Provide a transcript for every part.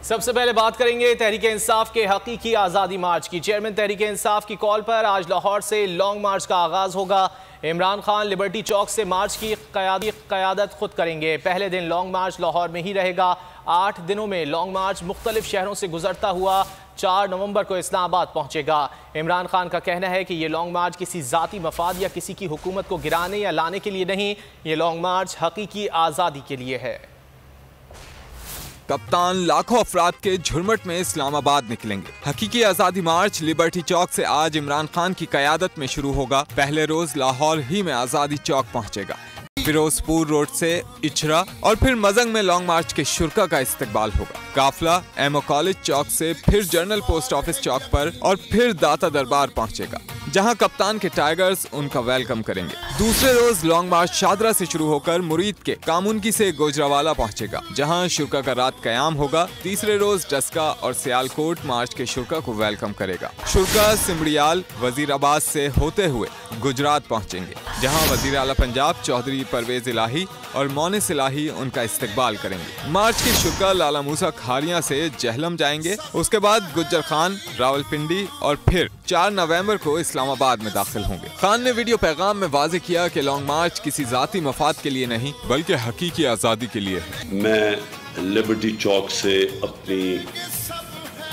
सबसे पहले बात करेंगे तहरीक इंसाफ के हकीकी आज़ादी मार्च की। चेयरमैन तहरीक इंसाफ की कॉल पर आज लाहौर से लॉन्ग मार्च का आगाज़ होगा। इमरान खान लिबर्टी चौक से मार्च की क़यादत खुद करेंगे। पहले दिन लॉन्ग मार्च लाहौर में ही रहेगा। 8 दिनों में लॉन्ग मार्च मुख्तलिफ शहरों से गुजरता हुआ 4 नवंबर को इस्लामाबाद पहुंचेगा। इमरान खान का कहना है कि ये लॉन्ग मार्च किसी ज़ाती मफाद या किसी की हुकूमत को गिराने या लाने के लिए नहीं, ये लॉन्ग मार्च हकीकी आज़ादी के लिए है। कप्तान लाखों अफराद के झुरमट में इस्लामाबाद निकलेंगे। हकीकी आज़ादी मार्च लिबर्टी चौक से आज इमरान खान की क़यादत में शुरू होगा। पहले रोज लाहौर ही में आज़ादी चौक पहुंचेगा। फिरोजपुर रोड से इचरा और फिर मजंग में लॉन्ग मार्च के शुरका का इस्तकबाल होगा। काफिला एमओ कॉलेज चौक से फिर जनरल पोस्ट ऑफिस चौक पर और फिर दाता दरबार पहुंचेगा, जहां कप्तान के टाइगर्स उनका वेलकम करेंगे। दूसरे रोज लॉन्ग मार्च शादरा से शुरू होकर मुरीद के कामुनकी से गोजरावाला पहुंचेगा, जहां शुरका का रात कयाम होगा। तीसरे रोज डस्का और सियालकोट मार्च के शुरका को वेलकम करेगा। शुरका सिमड़ियाल वजीराबाद से होते हुए गुजरात पहुंचेंगे, जहां वजीर आला पंजाब चौधरी परवेज इलाही और मोनिस इलाही उनका इस्तकबाल करेंगे। मार्च के शुरका लाला मूसा खारिया से जहलम जाएंगे। उसके बाद गुज्जर खान, रावलपिंडी और फिर 4 नवंबर को इस्लामाबाद में दाखिल होंगे। खान ने वीडियो पैगाम में वाज़ेह किया कि लॉन्ग मार्च किसी जाती मफाद के लिए नहीं बल्कि हकीकी आज़ादी के लिए है। मैं लिबर्टी चौक से अपनी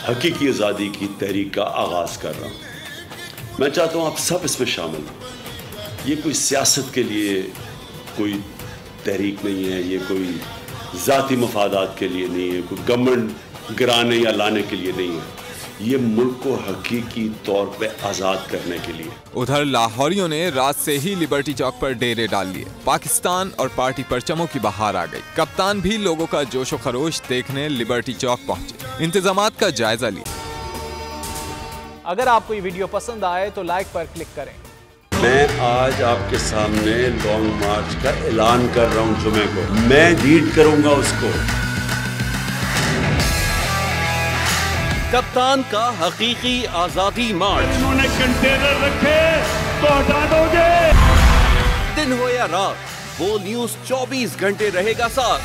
हकीकी आज़ादी की तहरीक का आगाज कर रहा हूँ। मैं चाहता हूँ आप सब इसमें शामिल हो। ये कोई सियासत के लिए कोई तहरीक नहीं है, ये कोई ज़ाती मफादात के लिए नहीं है, कोई गवर्नमेंट गिराने या लाने के लिए नहीं है, ये मुल्क को हकीकी तौर पे आज़ाद करने के लिए। उधर लाहौरियों ने रात से ही लिबर्टी चौक पर डेरे डाल लिए। पाकिस्तान और पार्टी परचमों की बहार आ गई। कप्तान भी लोगों का जोशो खरोश देखने लिबर्टी चौक पहुंचे, इंतजामात का जायजा लिया। अगर आपको ये वीडियो पसंद आए तो लाइक पर क्लिक करें। मैं आज आपके सामने लॉन्ग मार्च का ऐलान कर रहा हूं। जुमे को मैं लीड करूंगा उसको। कप्तान का हकीकी आजादी मार्च। उन्होंने कंटेनर रखे तो हटा दोगे। दिन हो या रात, बोल न्यूज 24 घंटे रहेगा साथ।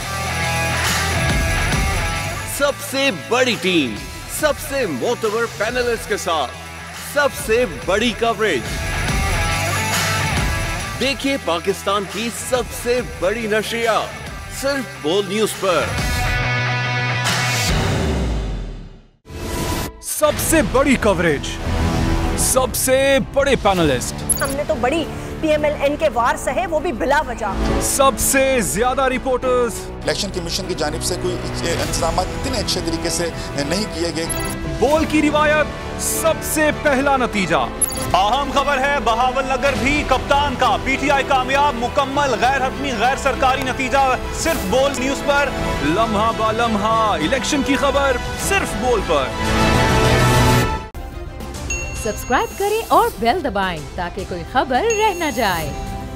सबसे बड़ी टीम, सबसे मोतबर पैनलिस्ट के साथ, सबसे बड़ी कवरेज। देखिए पाकिस्तान की सबसे बड़ी नशरियात सिर्फ बोल न्यूज पर। सबसे बड़ी कवरेज, सबसे बड़े पैनलिस्ट। हमने तो बड़ी PMLN के वार सहे, वो भी बिला वजह। सबसे ज्यादा रिपोर्टर्स। इलेक्शन कमीशन की जानिब से कोई इंतजाम इतने अच्छे तरीके से नहीं किए गए। बोल की रिवायत, सबसे पहला नतीजा। अहम खबर है बहावल नगर भी कप्तान का PTI कामयाब, मुकम्मल गैर हतमी गैर सरकारी नतीजा सिर्फ बोल न्यूज पर। लम्हा बा लम्हा इलेक्शन की खबर सिर्फ बोल पर। सब्सक्राइब करें और बेल दबाएं ताकि कोई खबर रह न जाए।